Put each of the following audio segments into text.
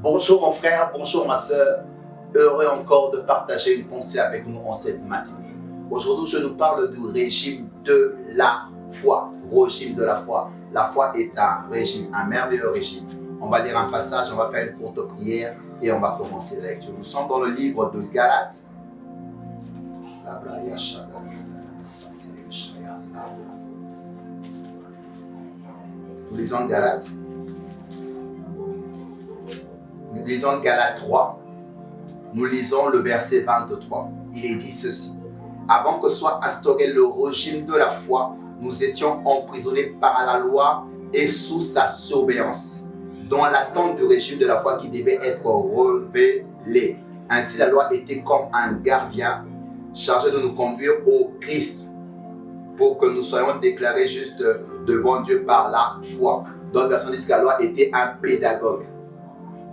Bonjour mon frère, bonjour ma soeur. Heureux encore de partager une pensée avec nous en cette matinée. Aujourd'hui, je nous parle du régime de la foi. Régime de la foi. La foi est un régime, un merveilleux régime. On va lire un passage, on va faire une courte prière et on va commencer la lecture. Nous sommes dans le livre de Galates. Nous lisons Galates. Nous lisons Galates 3. Nous lisons le verset 23. Il est dit ceci. Avant que soit instauré le régime de la foi, nous étions emprisonnés par la loi et sous sa surveillance, dans l'attente du régime de la foi qui devait être révélé. Ainsi, la loi était comme un gardien chargé de nous conduire au Christ pour que nous soyons déclarés justes devant Dieu par la foi. D'autres versions disent que la loi était un pédagogue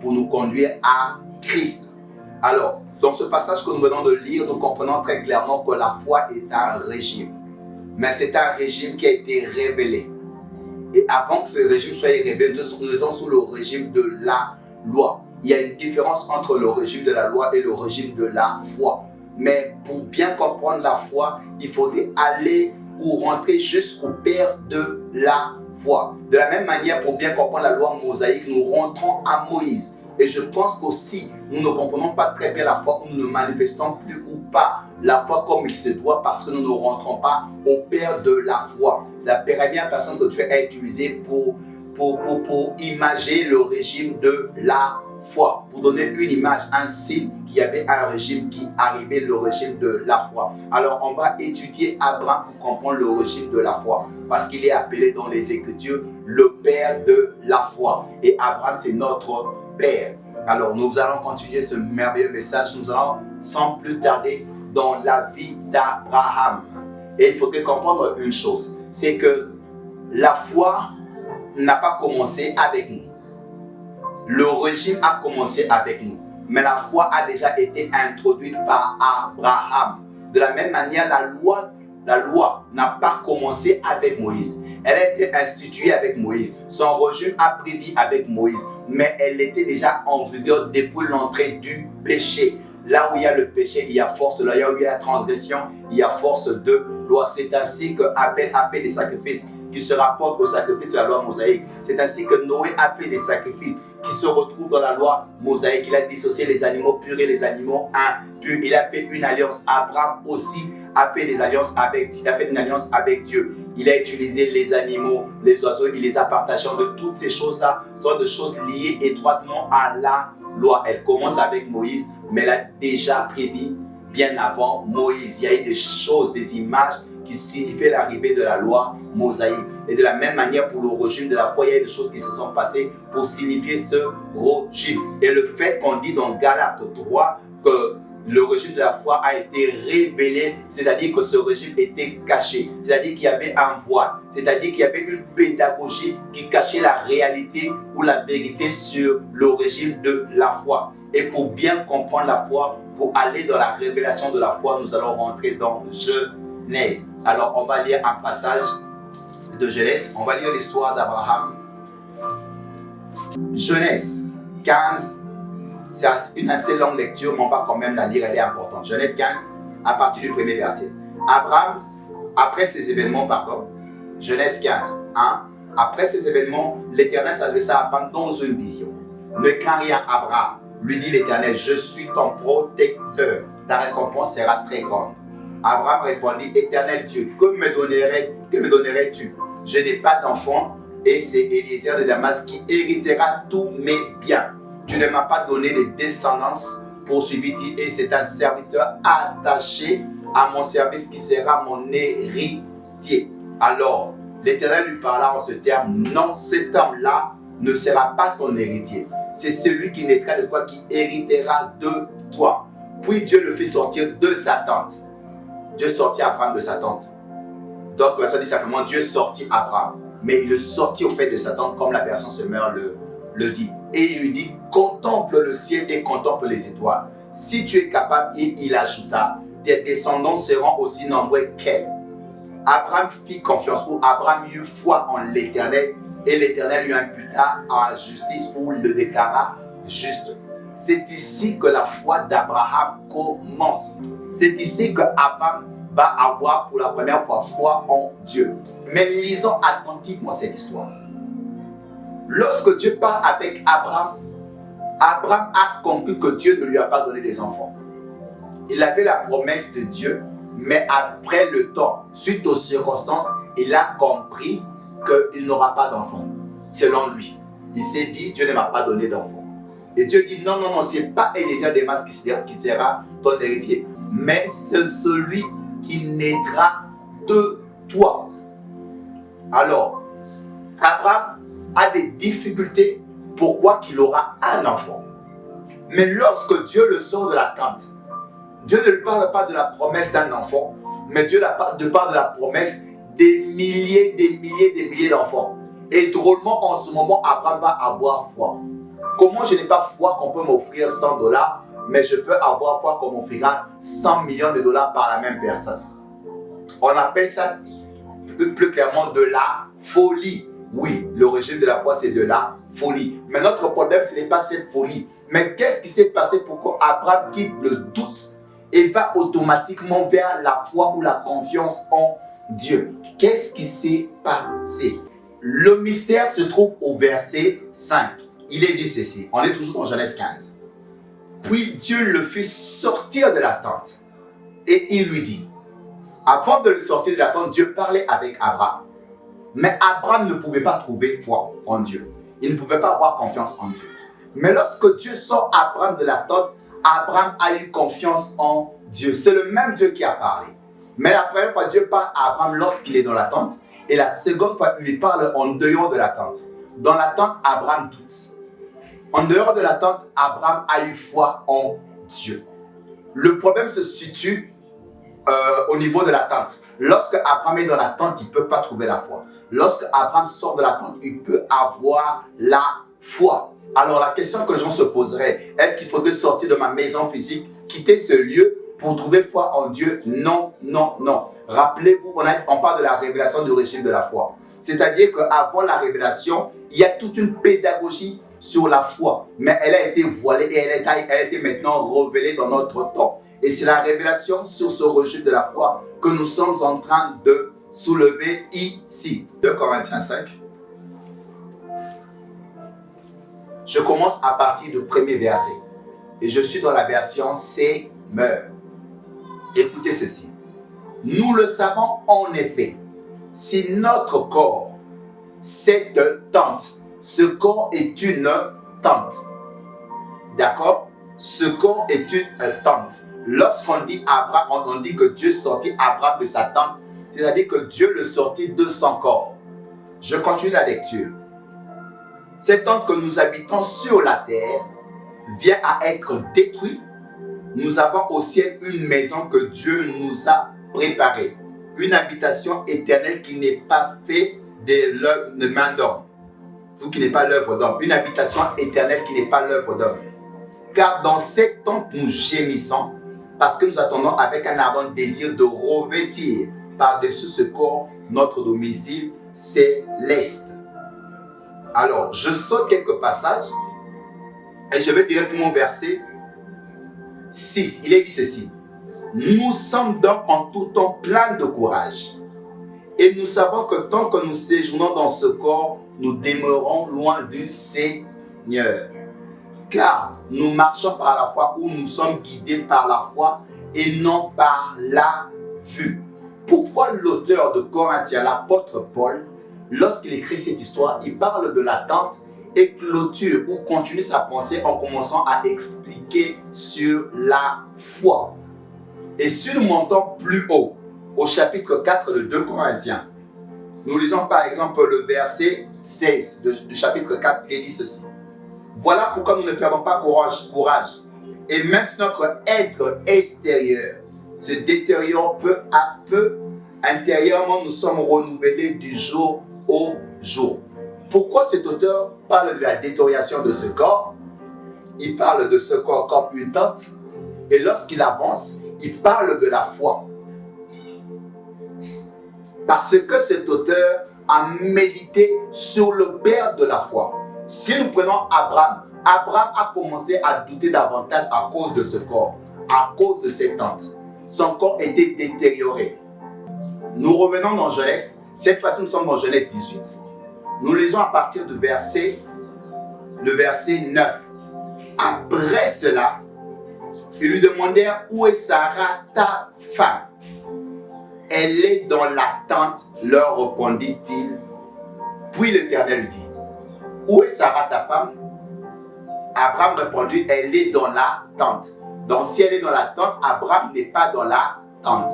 pour nous conduire à Christ. Alors, dans ce passage que nous venons de lire, nous comprenons très clairement que la foi est un régime. Mais c'est un régime qui a été révélé. Et avant que ce régime soit révélé, nous étions sous le régime de la loi. Il y a une différence entre le régime de la loi et le régime de la foi. Mais pour bien comprendre la foi, il faudrait aller ou rentrer jusqu'au père de la foi. De la même manière, pour bien comprendre la loi mosaïque, nous rentrons à Moïse. Et je pense qu'aussi, nous ne comprenons pas très bien la foi, ou nous ne manifestons plus ou pas la foi comme il se doit parce que nous ne rentrons pas au père de la foi. La première personne que Dieu a utilisée pour imager le régime de la foi, pour donner une image, un signe qu'il y avait un régime qui arrivait, le régime de la foi. Alors on va étudier Abraham pour comprendre le régime de la foi, parce qu'il est appelé dans les Écritures le père de la foi. Et Abraham, c'est notre père. Alors nous allons continuer ce merveilleux message. Nous allons sans plus tarder dans la vie d'Abraham. Et il faudrait comprendre une chose, c'est que la foi n'a pas commencé avec nous. Le régime a commencé avec nous, mais la foi a déjà été introduite par Abraham. De la même manière, la loi n'a pas commencé avec Moïse. Elle a été instituée avec Moïse. Son régime a pris vie avec Moïse, mais elle était déjà en vigueur depuis l'entrée du péché. Là où il y a le péché, il y a force de loi. Là où il y a la transgression, il y a force de loi. C'est ainsi que Abel a fait des sacrifices qui se rapportent au sacrifice de la loi mosaïque. C'est ainsi que Noé a fait des sacrifices qui se retrouvent dans la loi mosaïque. Il a dissocié les animaux purs et les animaux impurs. Il a fait une alliance. Abraham aussi a fait des alliances avec Dieu. Il a fait une alliance avec Dieu. Il a utilisé les animaux, les oiseaux, il les a partagés. De toutes ces choses-là sont des choses liées étroitement à la loi. Elle commence avec Moïse, mais elle a déjà prévu bien avant Moïse. Il y a eu des choses, des images qui signifiaient l'arrivée de la loi mosaïque. Et de la même manière, pour le régime de la foi, il y a des choses qui se sont passées pour signifier ce régime. Et le fait qu'on dit dans Galates 3 que le régime de la foi a été révélé, c'est-à-dire que ce régime était caché, c'est-à-dire qu'il y avait un voile, c'est-à-dire qu'il y avait une pédagogie qui cachait la réalité ou la vérité sur le régime de la foi. Et pour bien comprendre la foi, pour aller dans la révélation de la foi, nous allons rentrer dans Genèse. Alors on va lire un passage de Genèse, on va lire l'histoire d'Abraham. Genèse 15. C'est une assez longue lecture, mais on va quand même la lire, elle est importante. Genèse 15, à partir du premier verset. Abraham, après ces événements, Genèse 15, 1. Après ces événements, l'Éternel s'adressa à Abraham dans une vision. Ne crains rien, Abraham, lui dit l'Éternel, je suis ton protecteur, ta récompense sera très grande. Abraham répondit, Éternel Dieu, que me donnerais-tu? Je n'ai pas d'enfant, et c'est Eliezer de Damas qui héritera tous mes biens. Tu ne m'as pas donné de descendance, poursuivit-il, et c'est un serviteur attaché à mon service qui sera mon héritier. Alors, l'Éternel lui parla en ce terme, non, cet homme-là ne sera pas ton héritier. C'est celui qui naîtra de toi qui héritera de toi. Puis Dieu le fit sortir de sa tente. Dieu sortit Abraham de sa tente. D'autres personnes disent simplement Dieu sortit Abraham. Mais il le sortit au fait de sa tente comme la version Semeur le dit. Et il lui dit, contemple le ciel et contemple les étoiles. Si tu es capable, il ajouta, tes descendants seront aussi nombreux qu'elle. Abraham fit confiance, ou Abraham eut foi en l'Éternel, et l'Éternel lui imputa à justice, ou le déclara juste. C'est ici que la foi d'Abraham commence. C'est ici que Abraham va avoir pour la première fois foi en Dieu. Mais lisons attentivement cette histoire. Lorsque Dieu parle avec Abraham, Abraham a compris que Dieu ne lui a pas donné des enfants. Il avait la promesse de Dieu, mais après le temps, suite aux circonstances, il a compris qu'il n'aura pas d'enfants, selon lui. Il s'est dit, Dieu ne m'a pas donné d'enfants. Et Dieu dit, non, non, non, ce n'est pas Élisée des Masses qui sera ton héritier, mais c'est celui qui naîtra de toi. Alors, Abraham a des difficultés. Pourquoi qu'il aura un enfant? Mais lorsque Dieu le sort de la tente, Dieu ne lui parle pas de la promesse d'un enfant, mais Dieu parle de la promesse des milliers d'enfants. Et drôlement, en ce moment, Abraham va avoir foi. Comment je n'ai pas foi qu'on peut m'offrir 100 $, mais je peux avoir foi qu'on m'offrira 100 millions de dollars par la même personne? On appelle ça plus clairement de la folie. Oui, le régime de la foi, c'est de la folie. Mais notre problème, ce n'est pas cette folie. Mais qu'est-ce qui s'est passé pour qu'Abraham quitte le doute et va automatiquement vers la foi ou la confiance en Dieu? Qu'est-ce qui s'est passé? Le mystère se trouve au verset 5. Il est dit ceci. On est toujours dans Genèse 15. Puis Dieu le fit sortir de la tente. Et il lui dit, avant de le sortir de la tente, Dieu parlait avec Abraham. Mais Abraham ne pouvait pas trouver foi en Dieu. Il ne pouvait pas avoir confiance en Dieu. Mais lorsque Dieu sort Abraham de la tente, Abraham a eu confiance en Dieu. C'est le même Dieu qui a parlé. Mais la première fois, Dieu parle à Abraham lorsqu'il est dans la tente. Et la seconde fois, il lui parle en dehors de la tente. Dans la tente, Abraham doute. En dehors de la tente, Abraham a eu foi en Dieu. Le problème se situe au niveau de la tente. Lorsque Abraham est dans la tente, il ne peut pas trouver la foi. Lorsque Abraham sort de la tente, il peut avoir la foi. Alors la question que les gens se poseraient, est-ce qu'il faudrait sortir de ma maison physique, quitter ce lieu pour trouver foi en Dieu? Non, non, non. Rappelez-vous, on parle de la révélation du régime de la foi. C'est-à-dire qu'avant la révélation, il y a toute une pédagogie sur la foi. Mais elle a été voilée et elle a été maintenant révélée dans notre temps. Et c'est la révélation sur ce régime de la foi que nous sommes en train de soulever ici. 2 Corinthiens 5. Je commence à partir du premier verset. Et je suis dans la version Semeur. Écoutez ceci. Nous le savons en effet. Si notre corps, cette tente, ce corps est une tente. D'accord? Ce corps est une tente. Lorsqu'on dit Abraham, on dit que Dieu sortit Abraham de sa tente, c'est-à-dire que Dieu le sortit de son corps. Je continue la lecture. Cette tente que nous habitons sur la terre vient à être détruite. Nous avons au ciel une maison que Dieu nous a préparée. Une habitation éternelle qui n'est pas faite de l'œuvre de main d'homme. Ou qui n'est pas l'œuvre d'homme. Une habitation éternelle qui n'est pas l'œuvre d'homme. Car dans cette tente nous gémissons parce que nous attendons avec un ardent désir de revêtir par-dessus ce corps notre domicile céleste. Alors, je saute quelques passages et je vais directement au verset 6. Il est dit ceci. Nous sommes donc en tout temps pleins de courage. Et nous savons que tant que nous séjournons dans ce corps, nous demeurons loin du Seigneur. Car nous marchons par la foi ou nous sommes guidés par la foi et non par la vue. Pourquoi l'auteur de Corinthiens, l'apôtre Paul, lorsqu'il écrit cette histoire, il parle de l'attente et clôture ou continue sa pensée en commençant à expliquer sur la foi. Et si nous montons plus haut, au chapitre 4 de 2 Corinthiens, nous lisons par exemple le verset 16 du chapitre 4, il est dit ceci. Voilà pourquoi nous ne perdons pas courage. Et même si notre être extérieur se détériore peu à peu, intérieurement nous sommes renouvelés du jour au jour. Pourquoi cet auteur parle de la détérioration de ce corps? Il parle de ce corps comme une tente. Et lorsqu'il avance, il parle de la foi. Parce que cet auteur a médité sur le père de la foi. Si nous prenons Abraham, Abraham a commencé à douter davantage à cause de ce corps, à cause de ses tentes. Son corps était détérioré. Nous revenons dans Genèse. Cette fois-ci, nous sommes dans Genèse 18. Nous lisons à partir du verset 9. Après cela, ils lui demandèrent, où est Sarah, ta femme? Elle est dans la tente, leur répondit-il. Puis l'Éternel dit, où est Sarah, ta femme? Abraham répondit, elle est dans la tente. Donc si elle est dans la tente, Abraham n'est pas dans la tente.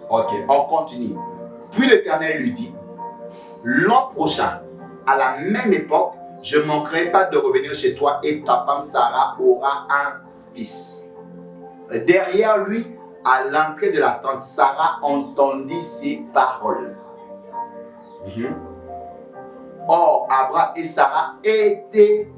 Ok, on continue. Puis l'Éternel lui dit, l'an prochain, à la même époque, je ne manquerai pas de revenir chez toi et ta femme Sarah aura un fils. Derrière lui, à l'entrée de la tente, Sarah entendit ces paroles. Or, Abraham et Sarah étaient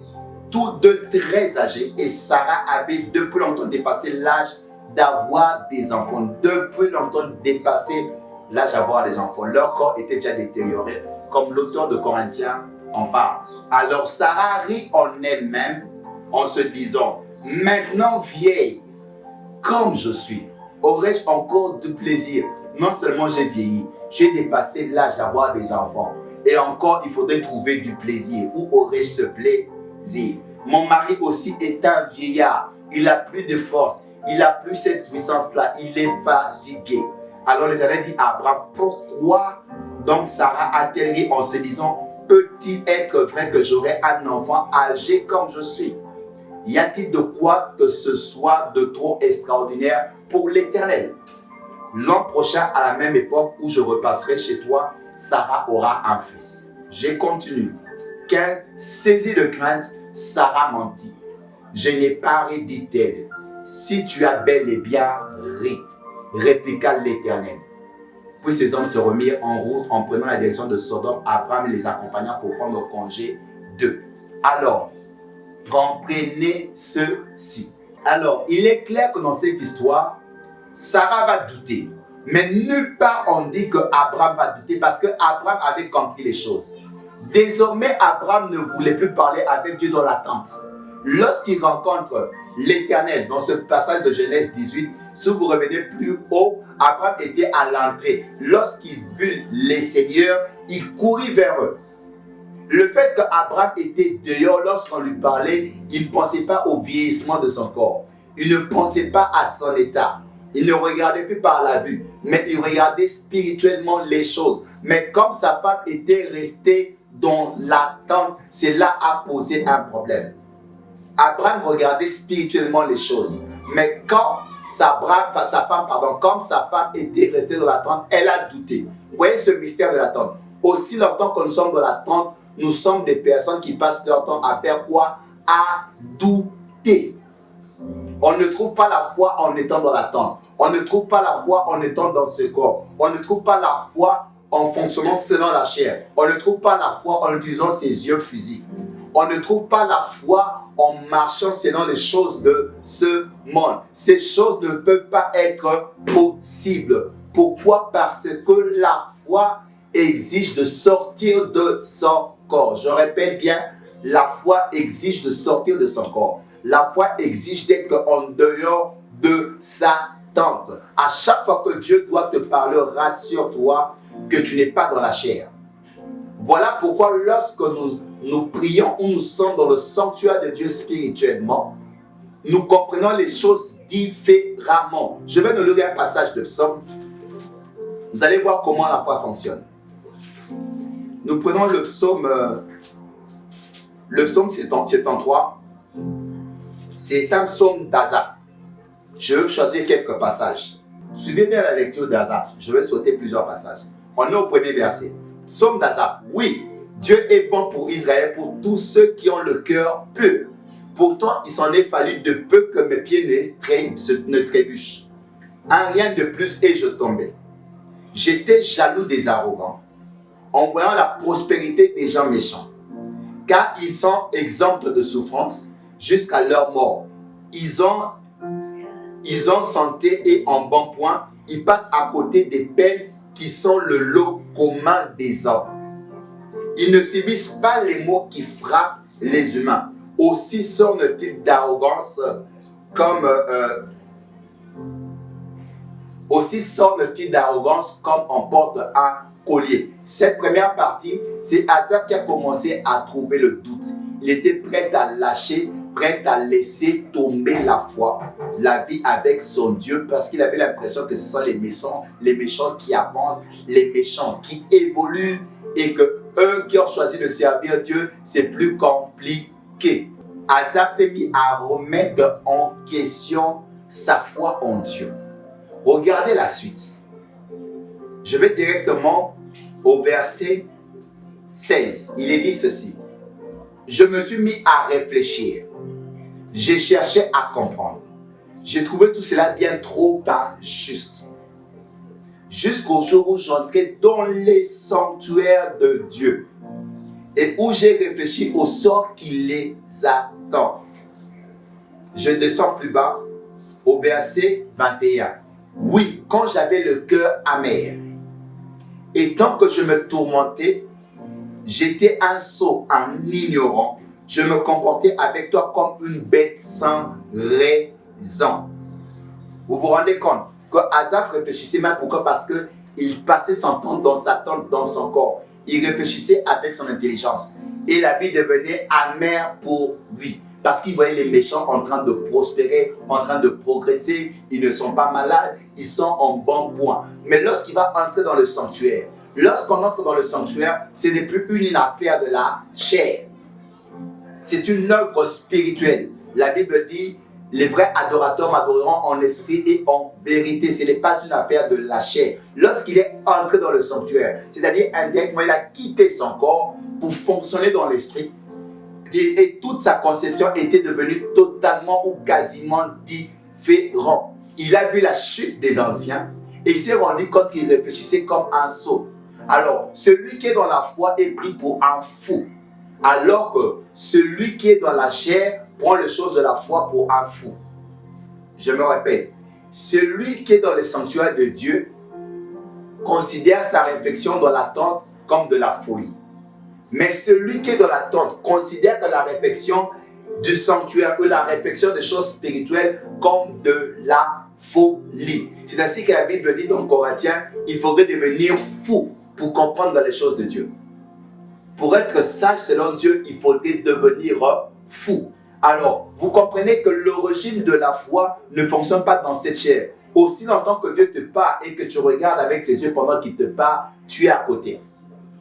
tous deux très âgés et Sarah avait depuis longtemps dépassé l'âge d'avoir des enfants. Depuis longtemps dépassé l'âge d'avoir des enfants. Leur corps était déjà détérioré, comme l'auteur de Corinthiens en parle. Alors Sarah rit en elle-même en se disant, maintenant vieille, comme je suis, aurais-je encore du plaisir? Non seulement j'ai vieilli, j'ai dépassé l'âge d'avoir des enfants. Et encore, il faudrait trouver du plaisir. Où aurais-je ce plaisir? Mon mari aussi est un vieillard. Il n'a plus de force. Il n'a plus cette puissance-là. Il est fatigué. Alors l'Éternel dit à Abraham, pourquoi donc Sarah a-t-elle ri en se disant, peut-il être vrai que j'aurai un enfant âgé comme je suis? Y a-t-il de quoi que ce soit de trop extraordinaire pour l'Éternel? L'an prochain, à la même époque où je repasserai chez toi, Sarah aura un fils. Je continue. Car, saisie de crainte, Sarah mentit. Je n'ai pas ri, dit-elle. Si tu as bel et bien ri, répliqua l'Éternel. Puis ces hommes se remirent en route en prenant la direction de Sodome. Abraham les accompagna pour prendre congé d'eux. Alors, comprenez ceci. Alors, il est clair que dans cette histoire, Sarah va douter. Mais nulle part on dit que Abraham va douter parce que Abraham avait compris les choses. Désormais, Abraham ne voulait plus parler avec Dieu dans la tente. Lorsqu'il rencontre l'Éternel dans ce passage de Genèse 18, si vous revenez plus haut, Abraham était à l'entrée. Lorsqu'il vit les seigneurs, il courut vers eux. Le fait qu'Abraham était dehors lorsqu'on lui parlait, il ne pensait pas au vieillissement de son corps. Il ne pensait pas à son état. Il ne regardait plus par la vue, mais il regardait spirituellement les choses. Mais comme sa femme était restée dans l'attente, cela a posé un problème. Abraham regardait spirituellement les choses. Mais quand sa femme était restée dans l'attente, elle a douté. Vous voyez ce mystère de l'attente. Aussi longtemps que nous sommes dans l'attente, nous sommes des personnes qui passent leur temps à faire quoi? À douter. On ne trouve pas la foi en étant dans l'attente. On ne trouve pas la foi en étant dans ce corps. On ne trouve pas la foi en fonctionnant selon la chair. On ne trouve pas la foi en utilisant ses yeux physiques. On ne trouve pas la foi en marchant selon les choses de ce monde. Ces choses ne peuvent pas être possibles. Pourquoi? Parce que la foi exige de sortir de son corps. Je répète bien, la foi exige de sortir de son corps. La foi exige d'être en dehors de sa tente. À chaque fois que Dieu doit te parler, rassure-toi que tu n'es pas dans la chair. Voilà pourquoi lorsque nous prions ou nous sommes dans le sanctuaire de Dieu spirituellement, nous comprenons les choses différemment. Je vais nous lire un passage de psaume. Vous allez voir comment la foi fonctionne. Nous prenons le psaume 73. C'est un psaume d'Asaph. Je vais choisir quelques passages. Suivez bien la lecture d'Asaph. Je vais sauter plusieurs passages. On est au premier verset. Psaume d'Asaph. Oui, Dieu est bon pour Israël, pour tous ceux qui ont le cœur pur. Pourtant, il s'en est fallu de peu que mes pieds ne trébuchent. Un rien de plus et je tombais. J'étais jaloux des arrogants, en voyant la prospérité des gens méchants. Car ils sont exempts de souffrance jusqu'à leur mort. Ils ont santé et en bon point. Ils passent à côté des peines qui sont le lot commun des hommes. Ils ne subissent pas les maux qui frappent les humains. Aussi sortent-ils d'arrogance comme on porte un collier. Cette première partie, c'est Asaph qui a commencé à trouver le doute. Il était prêt à lâcher, prêt à laisser tomber la foi, la vie avec son Dieu, parce qu'il avait l'impression que ce sont les méchants qui avancent, les méchants qui évoluent, et que eux qui ont choisi de servir Dieu, c'est plus compliqué. Asaph s'est mis à remettre en question sa foi en Dieu. Regardez la suite. Je vais directement au verset 16. Il est dit ceci. Je me suis mis à réfléchir. J'ai cherché à comprendre. J'ai trouvé tout cela bien trop injuste. Jusqu'au jour où j'entrais dans les sanctuaires de Dieu et où j'ai réfléchi au sort qui les attend. Je descends plus bas au verset 21. Oui, quand j'avais le cœur amer et tant que je me tourmentais, j'étais un sot, un ignorant. Je me comportais avec toi comme une bête sans raison. Vous vous rendez compte que Asaph réfléchissait même pourquoi? Parce qu'il passait son temps dans sa tente, dans son corps. Il réfléchissait avec son intelligence. Et la vie devenait amère pour lui. Parce qu'il voyait les méchants en train de prospérer, en train de progresser. Ils ne sont pas malades, ils sont en bon point. Mais lorsqu'il va entrer dans le sanctuaire, lorsqu'on entre dans le sanctuaire, ce n'est plus une affaire de la chair. C'est une œuvre spirituelle. La Bible dit, les vrais adorateurs m'adoreront en esprit et en vérité. Ce n'est pas une affaire de la chair. Lorsqu'il est entré dans le sanctuaire, c'est-à-dire indirectement, il a quitté son corps pour fonctionner dans l'esprit. Et toute sa conception était devenue totalement ou quasiment différente. Il a vu la chute des anciens et il s'est rendu compte qu'il réfléchissait comme un sot. Alors, celui qui est dans la foi est pris pour un fou. Alors que celui qui est dans la chair prend les choses de la foi pour un fou. Je me répète, celui qui est dans le sanctuaire de Dieu considère sa réflexion dans la tente comme de la folie. Mais celui qui est dans la tente considère que la réflexion du sanctuaire ou la réflexion des choses spirituelles comme de la folie. C'est ainsi que la Bible dit dans Corinthiens, il faudrait devenir fou pour comprendre les choses de Dieu. Pour être sage selon Dieu, il faudrait devenir fou. Alors, vous comprenez que le régime de la foi ne fonctionne pas dans cette chair. Aussi longtemps que Dieu te parle et que tu regardes avec ses yeux pendant qu'il te parle, tu es à côté.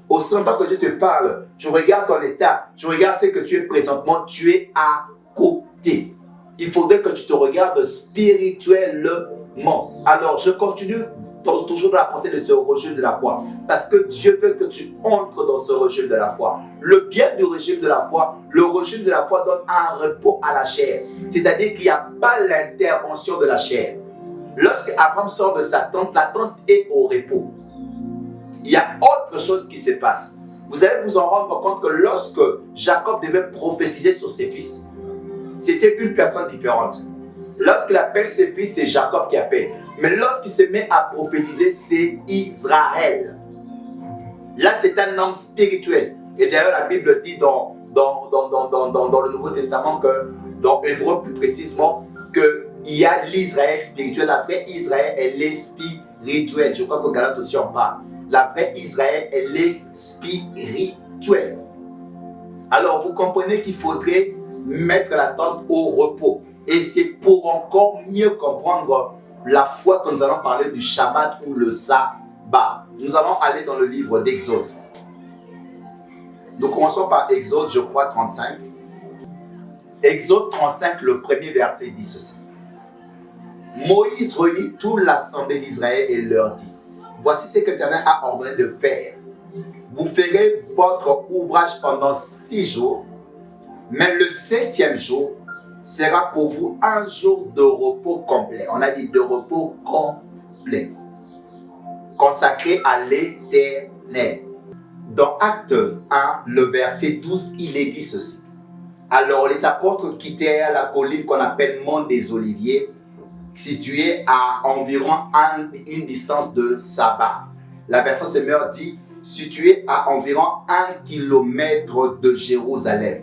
Aussi longtemps que Dieu te parle, tu regardes ton état, tu regardes ce que tu es présentement, tu es à côté. Il faudrait que tu te regardes spirituellement. Alors, je continue toujours dans la pensée de ce régime de la foi. Parce que Dieu veut que tu entres dans ce régime de la foi. Le bien du régime de la foi, le régime de la foi donne un repos à la chair. C'est-à-dire qu'il n'y a pas l'intervention de la chair. Lorsque Abraham sort de sa tente, la tente est au repos. Il y a autre chose qui se passe. Vous allez vous en rendre compte que lorsque Jacob devait prophétiser sur ses fils, c'était une personne différente. Lorsqu'il appelle ses fils, c'est Jacob qui appelle. Mais lorsqu'il se met à prophétiser, c'est Israël. Là, c'est un homme spirituel. Et d'ailleurs, la Bible dit dans le Nouveau Testament, dans Hébreu plus précisément, qu'il y a l'Israël spirituel. La vraie Israël, elle est spirituelle. Je crois que Galate aussi en parle. La vraie Israël, elle est spirituelle. Alors, vous comprenez qu'il faudrait mettre la tente au repos. Et c'est pour encore mieux comprendre la foi que nous allons parler du Shabbat ou le Sabbat. Nous allons aller dans le livre d'Exode. Nous commençons par Exode, je crois, 35. Exode 35, le premier verset dit ceci. Moïse réunit toute l'assemblée d'Israël et leur dit, voici ce que l'Éternel a ordonné de faire. Vous ferez votre ouvrage pendant 6 jours, mais le 7e jour sera pour vous un jour de repos complet. On a dit de repos complet. Consacré à l'Éternel. Dans Acte 1, le verset 12, il est dit ceci. Alors les apôtres quittèrent la colline qu'on appelle Mont des Oliviers, située à environ une distance de Saba. La version Semeur dit située à environ 1 kilomètre de Jérusalem.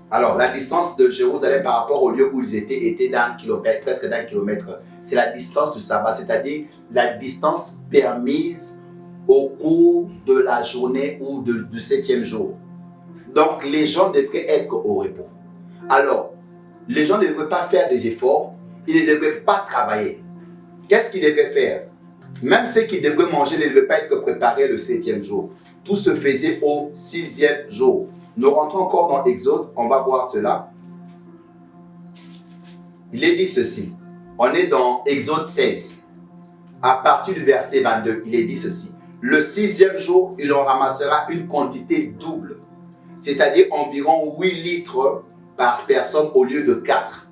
Alors, la distance de Jérusalem par rapport au lieu où ils étaient était d'un kilomètre, presque d'un kilomètre. C'est la distance du sabbat, c'est-à-dire la distance permise au cours de la journée ou du 7e jour. Donc, les gens devraient être au repos. Alors, les gens ne devraient pas faire des efforts, ils ne devraient pas travailler. Qu'est-ce qu'ils devraient faire? Même ceux qui devraient manger ne devaient pas être préparés le 7e jour. Tout se faisait au 6e jour. Nous rentrons encore dans Exode, on va voir cela. Il est dit ceci. On est dans Exode 16. À partir du verset 22, il est dit ceci. Le 6e jour, il en ramassera une quantité double, c'est-à-dire environ 8 litres par personne au lieu de 4.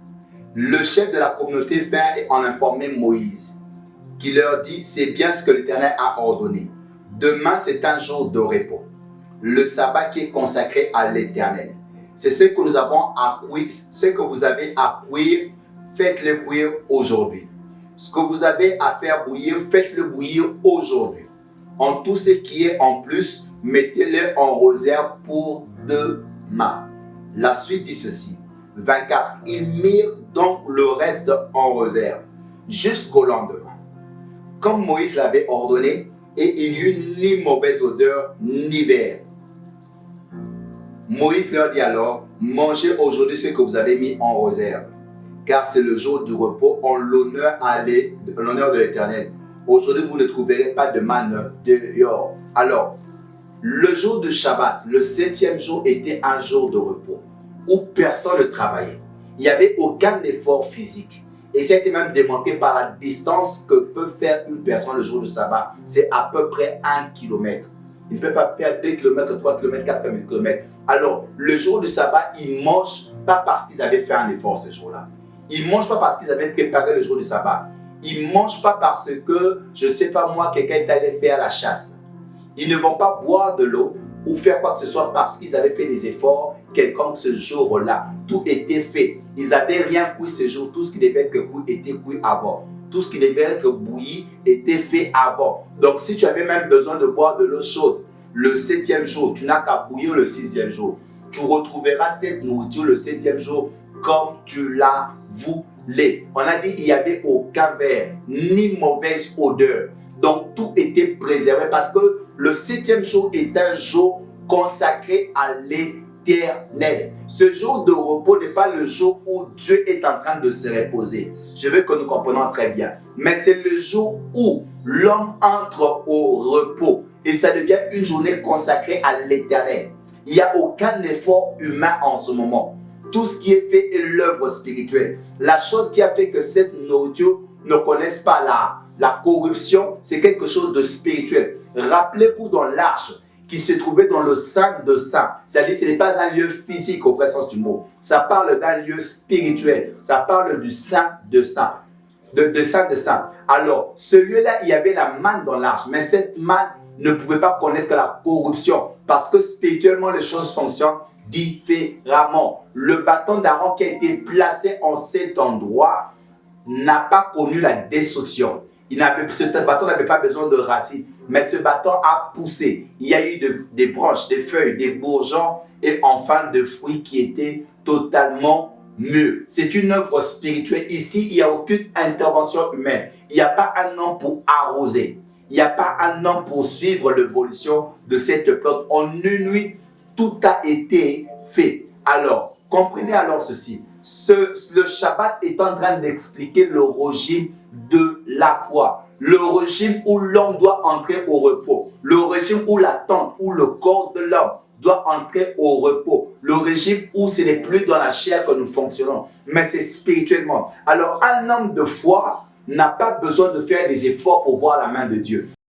Le chef de la communauté vint en informer Moïse, qui leur dit, c'est bien ce que l'Éternel a ordonné. Demain, c'est un jour de repos. Le sabbat qui est consacré à l'Éternel. C'est ce que nous avons à cuire, ce que vous avez à cuire, faites-le cuire aujourd'hui. Ce que vous avez à faire bouillir, faites-le bouillir aujourd'hui. En tout ce qui est en plus, mettez-le en réserve pour demain. La suite dit ceci. 24. Ils mirent donc le reste en réserve jusqu'au lendemain, comme Moïse l'avait ordonné, et il n'y eut ni mauvaise odeur, ni verre. Moïse leur dit alors, mangez aujourd'hui ce que vous avez mis en réserve, car c'est le jour du repos en l'honneur de l'Éternel. Aujourd'hui, vous ne trouverez pas de manne dehors. Alors, le jour du Shabbat, le 7e jour, était un jour de repos, où personne ne travaillait. Il n'y avait aucun effort physique. Et ça a été même démontré par la distance que peut faire une personne le jour du sabbat. C'est à peu près 1 kilomètre. Il ne peut pas faire 2 km, 3 km, 4 km. Alors, le jour du sabbat, ils ne mangent pas parce qu'ils avaient fait un effort ce jour-là. Ils ne mangent pas parce qu'ils avaient préparé le jour du sabbat. Ils ne mangent pas parce que, je ne sais pas moi, quelqu'un est allé faire la chasse. Ils ne vont pas boire de l'eau ou faire quoi que ce soit parce qu'ils avaient fait des efforts quelconques ce jour-là. Tout était fait. Ils n'avaient rien cuit ce jour. Tout ce qui devait être cuit était cuit avant. Tout ce qui devait être bouilli était fait avant. Donc, si tu avais même besoin de boire de l'eau chaude le 7e jour, tu n'as qu'à bouillir le 6e jour. Tu retrouveras cette nourriture le 7e jour comme tu l'as voulu. On a dit qu'il n'y avait aucun verre, ni mauvaise odeur. Donc, tout était préservé parce que le 7e jour est un jour consacré à l'Éternel. Ce jour de repos n'est pas le jour où Dieu est en train de se reposer. Je veux que nous comprenions très bien. Mais c'est le jour où l'homme entre au repos. Et ça devient une journée consacrée à l'Éternel. Il n'y a aucun effort humain en ce moment. Tout ce qui est fait est l'œuvre spirituelle. La chose qui a fait que cette nourriture ne connaisse pas la corruption, c'est quelque chose de spirituel. Rappelez-vous dans l'arche qui se trouvait dans le Saint de Saints. C'est-à-dire ce n'est pas un lieu physique au vrai sens du mot. Ça parle d'un lieu spirituel. Ça parle du Saint de Saints. De Saint de Saints. Alors, ce lieu-là, il y avait la manne dans l'arche. Mais cette manne ne pouvait pas connaître la corruption. Parce que spirituellement, les choses fonctionnent différemment. Le bâton d'Aaron qui a été placé en cet endroit n'a pas connu la destruction. Ce bâton n'avait pas besoin de racines, mais ce bâton a poussé. Il y a eu des branches, des feuilles, des bourgeons et enfin des fruits qui étaient totalement mûrs. C'est une œuvre spirituelle. Ici, il n'y a aucune intervention humaine. Il n'y a pas un homme pour arroser. Il n'y a pas un homme pour suivre l'évolution de cette plante. En une nuit, tout a été fait. Alors, comprenez alors ceci. Le Shabbat est en train d'expliquer le régime de la foi. Le régime où l'homme doit entrer au repos. Le régime où la tente, où le corps de l'homme doit entrer au repos. Le régime où ce n'est plus dans la chair que nous fonctionnons, mais c'est spirituellement. Alors, un homme de foi n'a pas besoin de faire des efforts pour voir la main de Dieu.